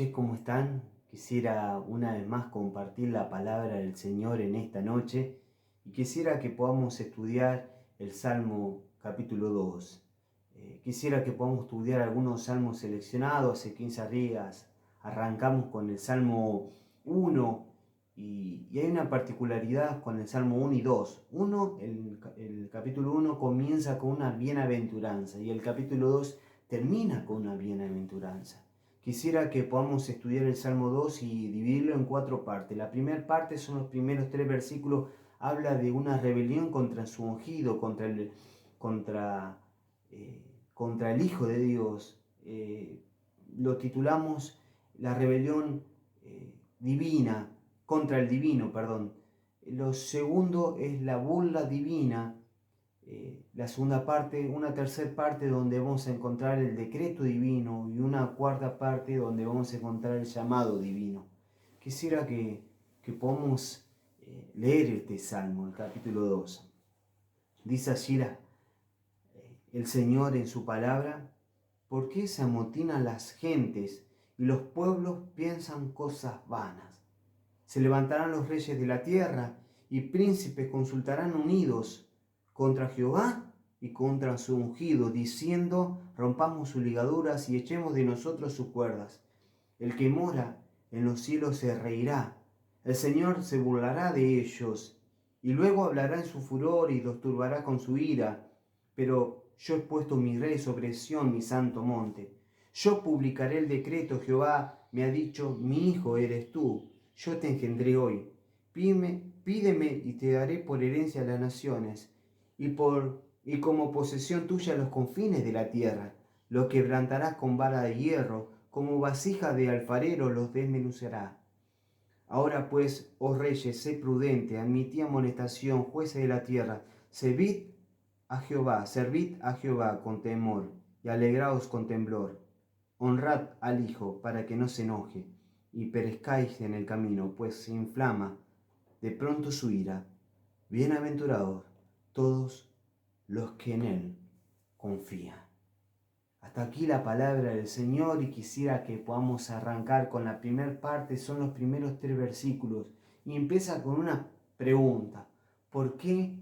noches, ¿cómo están? Quisiera una vez más compartir la palabra del Señor en esta noche y quisiera que podamos estudiar el Salmo capítulo 2. Quisiera que podamos estudiar algunos salmos seleccionados. Hace 15 días arrancamos con el Salmo 1 y hay una particularidad con el Salmo 1 y 2. El capítulo 1 comienza con una bienaventuranza y el capítulo 2 termina con una bienaventuranza. Quisiera que podamos estudiar el Salmo 2 y dividirlo en 4 partes. La primera parte son los primeros 3 versículos, habla de una rebelión contra su ungido, contra el Hijo de Dios. Lo titulamos la rebelión divina, contra el divino, perdón. Lo segundo es la burla divina. La segunda parte, una tercera parte donde vamos a encontrar el decreto divino y una cuarta parte donde vamos a encontrar el llamado divino. Quisiera que podamos leer este salmo, el capítulo 2. Dice allí el Señor en su palabra: ¿por qué se amotinan las gentes y los pueblos piensan cosas vanas? Se levantarán los reyes de la tierra y príncipes consultarán unidos contra Jehová y contra su ungido, diciendo: rompamos sus ligaduras y echemos de nosotros sus cuerdas. El que mora en los cielos se reirá, el Señor se burlará de ellos, y luego hablará en su furor y los turbará con su ira. Pero yo he puesto mi rey sobre Sión, mi santo monte. Yo publicaré el decreto. Jehová me ha dicho: mi hijo eres tú, yo te engendré hoy. Pídeme y te daré por herencia a las naciones, y como posesión tuya los confines de la tierra. Lo quebrantarás con vara de hierro, como vasija de alfarero los desmenuzará. Ahora pues, oh reyes, sé prudente, admitid amonestación, jueces de la tierra, servid a Jehová con temor, y alegraos con temblor. Honrad al Hijo, para que no se enoje, y perezcáis en el camino, pues se inflama de pronto su ira. Bienaventurados todos los que en Él confían. Hasta aquí la palabra del Señor, y quisiera que podamos arrancar con la primera parte. Son los primeros 3 versículos y empieza con una pregunta: ¿por qué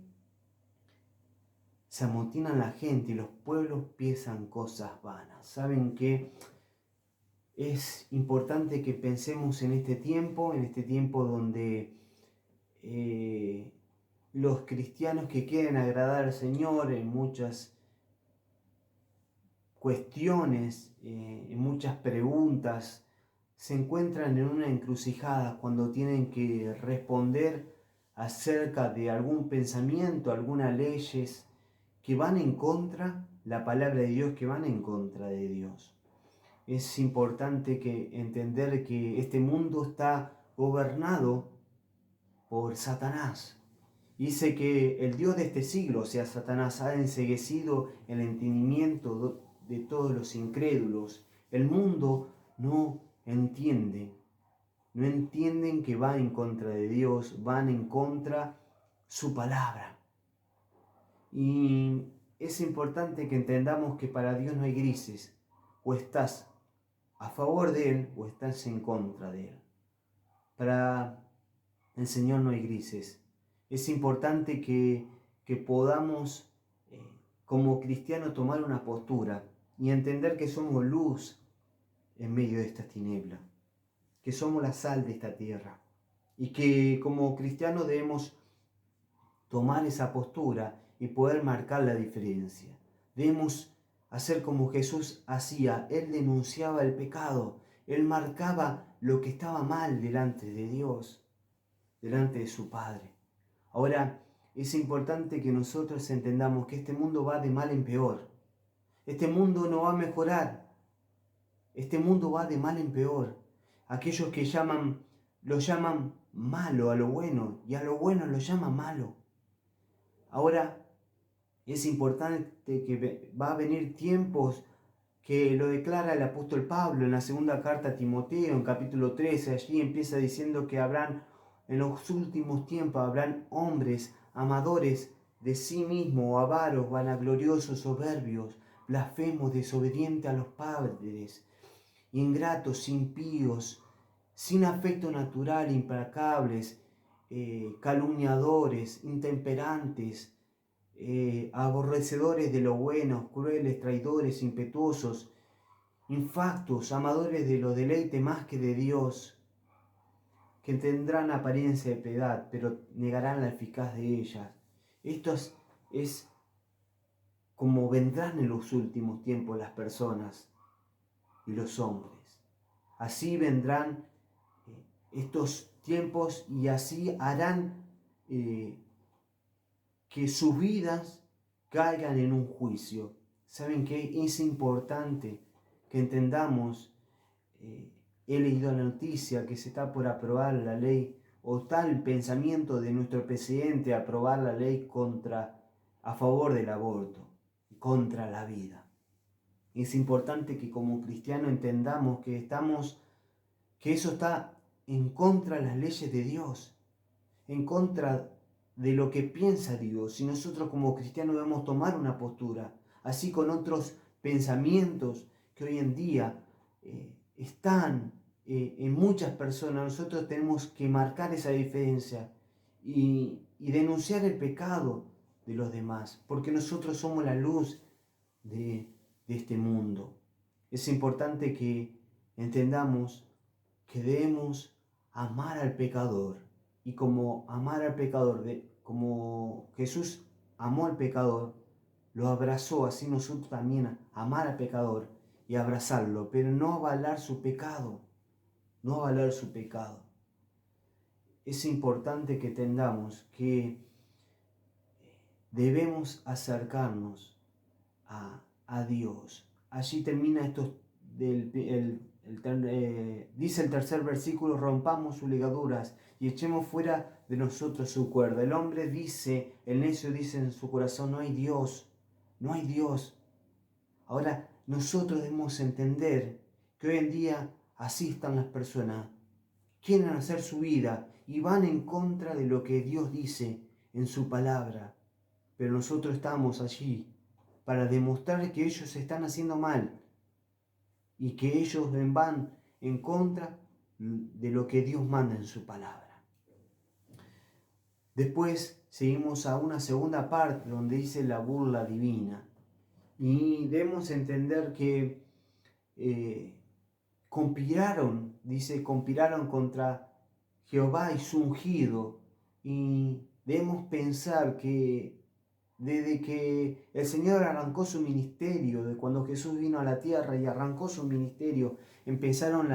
se amotinan la gente y los pueblos piensan cosas vanas? Saben que es importante que pensemos en este tiempo donde los cristianos que quieren agradar al Señor en muchas cuestiones, en muchas preguntas, se encuentran en una encrucijada cuando tienen que responder acerca de algún pensamiento, algunas leyes que van en contra la palabra de Dios, que van en contra de Dios. Es importante entender que este mundo está gobernado por Satanás. Dice que el Dios de este siglo, o sea, Satanás, ha enceguecido el entendimiento de todos los incrédulos. El mundo no entienden que va en contra de Dios, van en contra su palabra. Y es importante que entendamos que para Dios no hay grises: o estás a favor de Él o estás en contra de Él. Para el Señor no hay grises. Es importante que podamos, como cristianos, tomar una postura y entender que somos luz en medio de esta tiniebla, que somos la sal de esta tierra, y que como cristianos debemos tomar esa postura y poder marcar la diferencia. Debemos hacer como Jesús hacía. Él denunciaba el pecado, Él marcaba lo que estaba mal delante de Dios, delante de su Padre. Ahora, es importante que nosotros entendamos que este mundo va de mal en peor. Este mundo no va a mejorar. Este mundo va de mal en peor. Aquellos que lo llaman malo a lo bueno, y a lo bueno lo llaman malo. Ahora, es importante que va a venir tiempos que lo declara el apóstol Pablo en la segunda carta a Timoteo, en capítulo 13. Allí empieza diciendo que en los últimos tiempos habrán hombres amadores de sí mismos, avaros, vanagloriosos, soberbios, blasfemos, desobedientes a los padres, ingratos, impíos, sin afecto natural, implacables, calumniadores, intemperantes, aborrecedores de lo bueno, crueles, traidores, impetuosos, infactos, amadores de los deleites más que de Dios, que tendrán apariencia de piedad, pero negarán la eficaz de ellas. Esto es como vendrán en los últimos tiempos las personas y los hombres. Así vendrán estos tiempos y así harán que sus vidas caigan en un juicio. ¿Saben qué? Es importante que entendamos, he leído la noticia que se está por aprobar la ley o tal pensamiento de nuestro presidente aprobar la ley a favor del aborto, contra la vida. Es importante que como cristianos entendamos que eso está en contra de las leyes de Dios, en contra de lo que piensa Dios. Y nosotros como cristianos debemos tomar una postura, así con otros pensamientos que hoy en día están en muchas personas. Nosotros tenemos que marcar esa diferencia y denunciar el pecado de los demás, porque nosotros somos la luz de este mundo. Es importante que entendamos que debemos amar al pecador, y como amar al pecador, como Jesús amó al pecador, lo abrazó, así nosotros también amar al pecador y abrazarlo, pero no avalar su pecado, no avalar su pecado. Es importante que entendamos que debemos acercarnos a Dios. Allí termina esto dice el tercer versículo: rompamos sus ligaduras y echemos fuera de nosotros su cuerda. El hombre dice, el necio dice en su corazón: no hay Dios, no hay Dios. Ahora nosotros debemos entender que hoy en día así están las personas, quieren hacer su vida y van en contra de lo que Dios dice en su palabra, pero nosotros estamos allí para demostrar que ellos están haciendo mal y que ellos van en contra de lo que Dios manda en su palabra. Después seguimos a una segunda parte donde dice la burla divina, y debemos entender que conspiraron contra Jehová y su ungido, y debemos pensar que desde que el Señor arrancó su ministerio, de cuando Jesús vino a la tierra y arrancó su ministerio, empezaron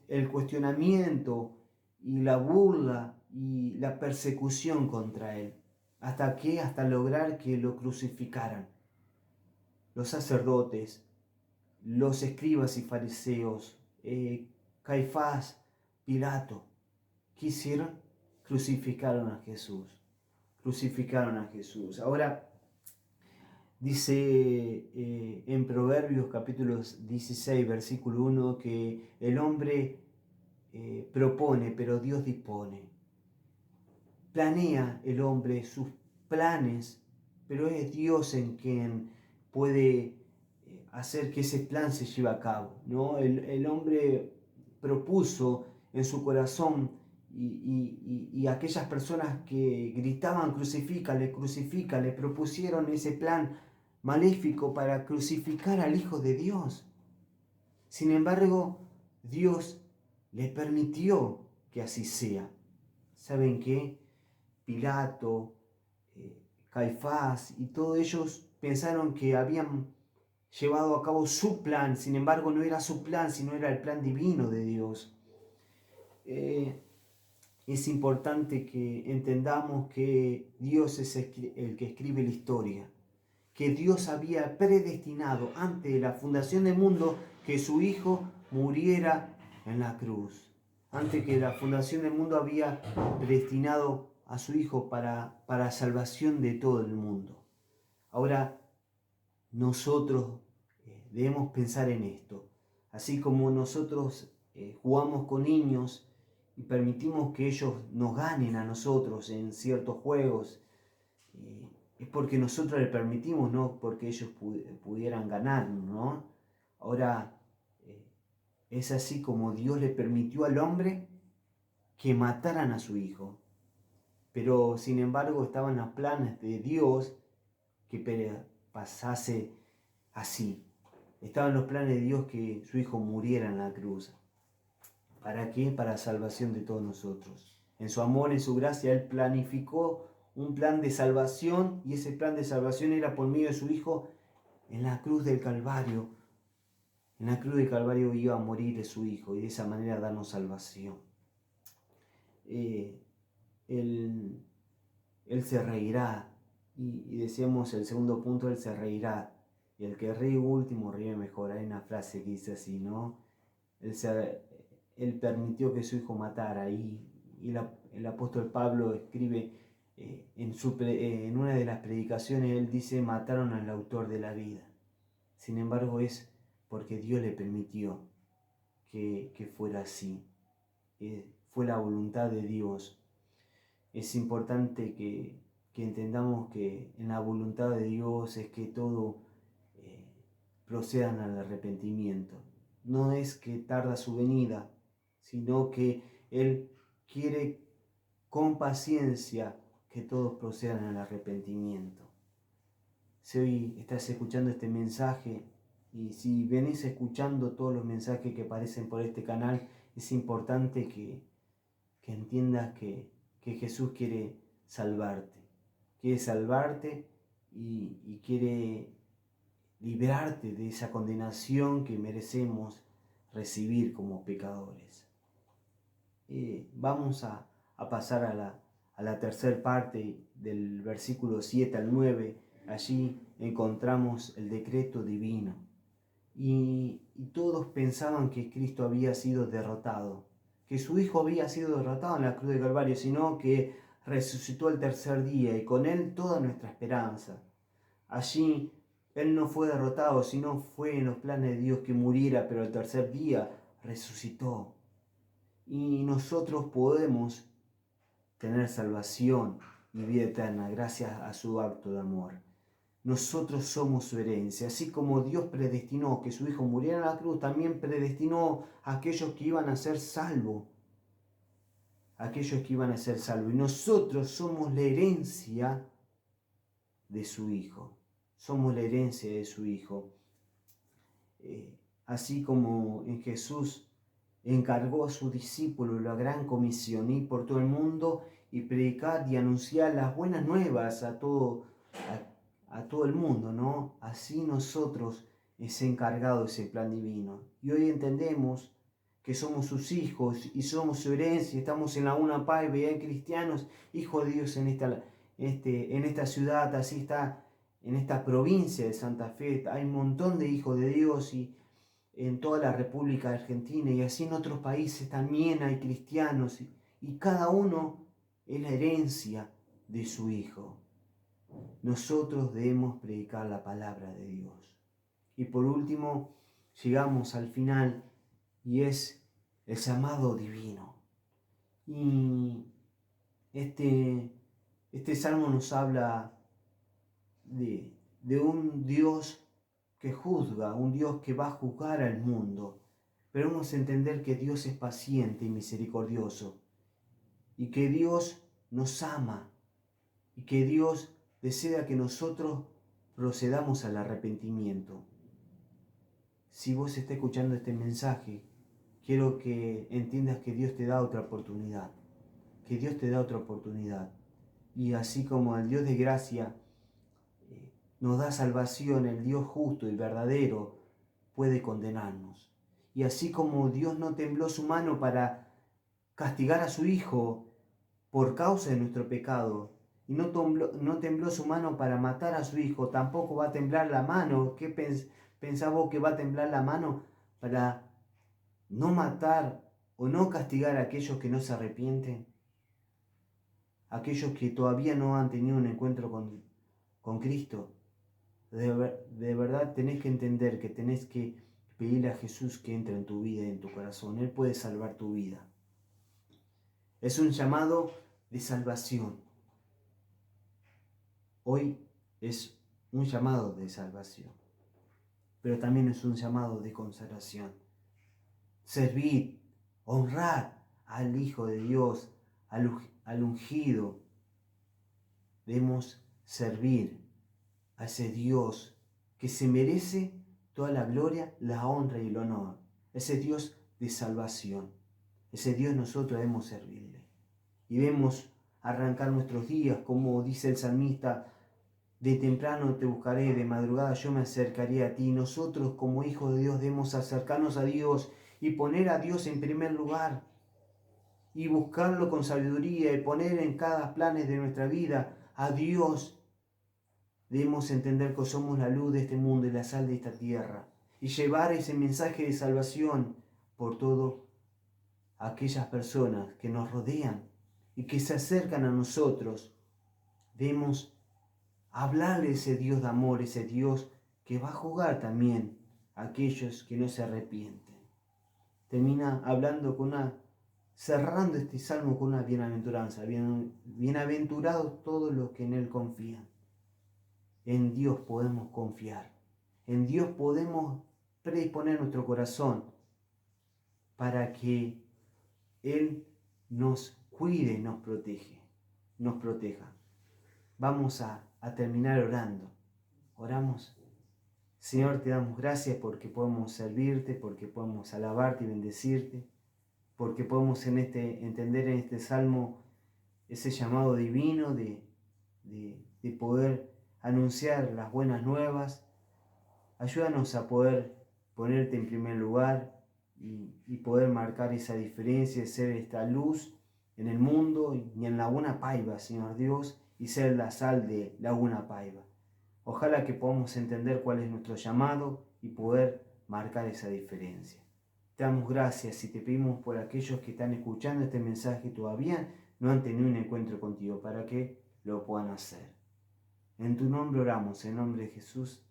el cuestionamiento y la burla y la persecución contra él. Hasta lograr que lo crucificaran. Los sacerdotes, los escribas y fariseos, Caifás, Pilato, ¿qué hicieron? Crucificaron a Jesús. Ahora, dice en Proverbios capítulo 16, versículo 1, que el hombre propone, pero Dios dispone. Planea el hombre sus planes, pero es Dios en quien puede hacer que ese plan se lleve a cabo, ¿no? El hombre propuso en su corazón, y aquellas personas que gritaban crucifícale, propusieron ese plan maléfico para crucificar al Hijo de Dios. Sin embargo, Dios le permitió que así sea. ¿Saben qué? Pilato, Caifás y todos ellos pensaron que habían llevado a cabo su plan. Sin embargo, no era su plan, sino era el plan divino de Dios. Es importante que entendamos que Dios es el que escribe la historia, que Dios había predestinado antes de la fundación del mundo que su Hijo muriera en la cruz. Antes que la fundación del mundo había predestinado a su Hijo para salvación de todo el mundo. Ahora, nosotros debemos pensar en esto. Así como nosotros jugamos con niños y permitimos que ellos nos ganen a nosotros en ciertos juegos, es porque nosotros les permitimos, no porque ellos pudieran ganar, ¿no? Ahora, Es así como Dios le permitió al hombre que mataran a su hijo. Pero sin embargo estaban los planes de Dios que pasase así. Estaban los planes de Dios que su hijo muriera en la cruz. ¿Para qué? Para salvación de todos nosotros. En su amor, en su gracia, Él planificó un plan de salvación, y ese plan de salvación era por medio de su hijo en la cruz del Calvario. En la cruz del Calvario iba a morir su hijo y de esa manera darnos salvación. Él se reirá. Y decíamos el segundo punto, Él se reirá. Y el que ríe último ríe mejor. Hay una frase que dice así, ¿no? Él permitió que su hijo matara. Y el apóstol Pablo escribe en una de las predicaciones, él dice, mataron al autor de la vida. Sin embargo, es porque Dios le permitió que fuera así. Fue la voluntad de Dios. Es importante que entendamos que en la voluntad de Dios es que todo procedan al arrepentimiento. No es que tarda su venida, sino que Él quiere con paciencia que todos procedan al arrepentimiento. Si hoy estás escuchando este mensaje, y si venís escuchando todos los mensajes que aparecen por este canal, es importante que entiendas que Jesús quiere salvarte. Quiere salvarte y quiere librarte de esa condenación que merecemos recibir como pecadores. Vamos a pasar a la tercera parte del versículo 7 al 9. Allí encontramos el decreto divino. Y todos pensaban que Cristo había sido derrotado, que su Hijo había sido derrotado en la cruz de Calvario, sino que resucitó el tercer día y con Él toda nuestra esperanza. Allí Él no fue derrotado, sino fue en los planes de Dios que muriera, pero el tercer día resucitó. Y nosotros podemos tener salvación y vida eterna gracias a su acto de amor. Nosotros somos su herencia, así como Dios predestinó que su Hijo muriera en la cruz, también predestinó a aquellos que iban a ser salvos. Aquellos que iban a ser salvos. Y nosotros somos la herencia de su Hijo. Somos la herencia de su Hijo. Así como en Jesús encargó a sus discípulos la gran comisión, ir por todo el mundo y predicar y anunciar las buenas nuevas a todo el mundo, ¿no? Así nosotros es encargado ese plan divino. Y hoy entendemos que somos sus hijos y somos su herencia, estamos en la una paz y hay cristianos, hijos de Dios en esta ciudad, así está en esta provincia de Santa Fe, hay un montón de hijos de Dios y en toda la República Argentina y así en otros países también hay cristianos y cada uno es la herencia de su Hijo. Nosotros debemos predicar la palabra de Dios. Y por último, llegamos al final y es el llamado divino. Y este salmo nos habla de un Dios que juzga, un Dios que va a juzgar al mundo. Pero vamos a entender que Dios es paciente y misericordioso y que Dios nos ama y que Dios desea que nosotros procedamos al arrepentimiento. Si vos estás escuchando este mensaje, quiero que entiendas que Dios te da otra oportunidad, que Dios te da otra oportunidad. Y así como el Dios de gracia nos da salvación, el Dios justo y verdadero puede condenarnos. Y así como Dios no tembló su mano para castigar a su Hijo por causa de nuestro pecado, y no tembló su mano para matar a su Hijo, tampoco va a temblar la mano. ¿Qué pensás vos que va a temblar la mano para no matar o no castigar a aquellos que no se arrepienten? Aquellos que todavía no han tenido un encuentro con Cristo. De verdad tenés que entender que tenés que pedirle a Jesús que entre en tu vida y en tu corazón. Él puede salvar tu vida. Es un llamado de salvación. Hoy es un llamado de salvación, pero también es un llamado de consagración. servid, honrad al Hijo de Dios, al ungido. Debemos servir a ese Dios que se merece toda la gloria, la honra y el honor. Ese Dios de salvación. Ese Dios nosotros debemos servirle. Y debemos arrancar nuestros días, como dice el salmista, de temprano te buscaré, de madrugada yo me acercaré a ti. Nosotros como hijos de Dios debemos acercarnos a Dios y poner a Dios en primer lugar y buscarlo con sabiduría y poner en cada planes de nuestra vida a Dios. Debemos entender que somos la luz de este mundo y la sal de esta tierra y llevar ese mensaje de salvación por todas aquellas personas que nos rodean y que se acercan a nosotros. Debemos hablarle a ese Dios de amor, ese Dios que va a jugar también a aquellos que no se arrepienten. Termina hablando cerrando este salmo con una bienaventuranza. Bienaventurados todos los que en Él confían. En Dios podemos confiar. En Dios podemos predisponer nuestro corazón para que Él nos cuide, nos proteja. Vamos a terminar orando. Oramos. Señor, te damos gracias porque podemos servirte, porque podemos alabarte y bendecirte, porque podemos entender en este salmo ese llamado divino de poder anunciar las buenas nuevas. Ayúdanos a poder ponerte en primer lugar y poder marcar esa diferencia, de ser esta luz en el mundo y en Laguna Paiva, Señor Dios, y ser la sal de Laguna Paiva. Ojalá que podamos entender cuál es nuestro llamado y poder marcar esa diferencia. Te damos gracias y te pedimos por aquellos que están escuchando este mensaje y todavía no han tenido un encuentro contigo, para que lo puedan hacer. En tu nombre oramos, en nombre de Jesús.